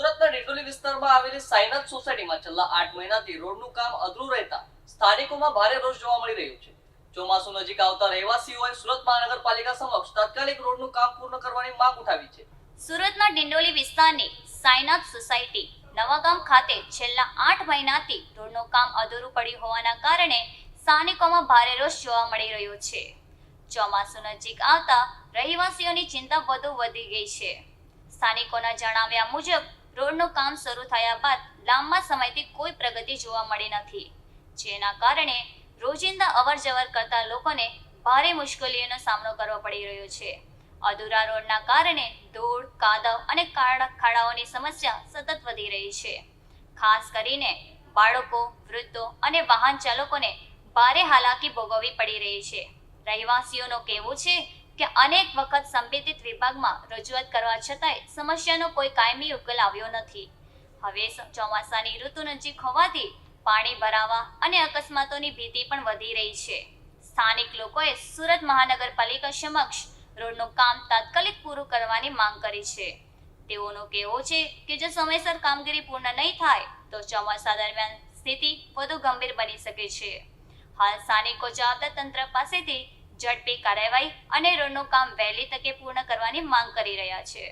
સુરતના ડિંડોલી વિસ્તારમાં આવેલી સાઈનાથ સોસાયટીમાં છેલ્લા 8 મહિનાથી રોડનું કામ અધૂરું રહેતા સ્થાનિકોમાં ભારે રોષ જોવા મળી રહ્યો છે. ચોમાસું નજીક આવતા રહેવાસીઓએ સુરત મહાનગરપાલિકા સમક્ષ તાત્કાલિક રોડનું કામ પૂર્ણ કરવાની માંગ ઉઠાવી છે. સુરતના ડિંડોલી વિસ્તારની સાઈનાથ સોસાયટી નવાગામ ખાતે છેલ્લા 8 મહિનાથી રોડનું કામ અધૂરું પડ્યું હોવાના કારણે સ્થાનિકોમાં ભારે રોષ જોવા મળી રહ્યો છે. ચોમાસું નજીક આવતા રહેવાસીઓની ચિંતા વધુ વધી ગઈ છે. સ્થાનિકોના જણાવ્યા મુજબ રોડનું કામ શરૂ થયા બાદ લાંબા સમયથી કોઈ પ્રગતિ જોવા મળી નથી, જેના કારણે રોજિંદા અવરજવર કરતા લોકોને ભારે મુશ્કેલીઓનો સામનો કરવો પડી રહ્યો છે. અધૂરા રોડના કારણે ધૂળ, કાદવ અને ખાડાઓની સમસ્યા સતત વધી રહી છે. ખાસ કરીને બાળકો, વૃદ્ધો અને વાહન ચાલકોને ભારે હાલાકી ભોગવવી પડી રહી છે. રહેવાસીઓનું કહેવું છે કે અનેક વખત સંબંધિત વિભાગમાં રજૂઆત કરવા છતાંય સમસ્યાનો કોઈ કાયમી ઉકેલ આવ્યો નથી. હવે ચોમાસાની ઋતુ નજીક હોવાથી પાણી ભરાવા અને અકસ્માતોની ભીતિ પણ વધી રહી છે. સ્થાનિક લોકોએ સુરત મહાનગરપાલિકા સમક્ષ રોડનું કામ તાત્કાલિક પૂરું કરવાની માંગ કરી છે. તેઓનું કહેવું છે કે જો સમયસર કામગીરી પૂર્ણ નહીં થાય તો ચોમાસા દરમિયાન સ્થિતિ વધુ ગંભીર બની શકે છે. હાલ સ્થાનિકો જવાબદાર તંત્ર પાસેથી ઝડપી કાર્યવાહી અને રોડનું કામ વહેલી તકે પૂર્ણ કરવાની માંગ કરી રહ્યા છે.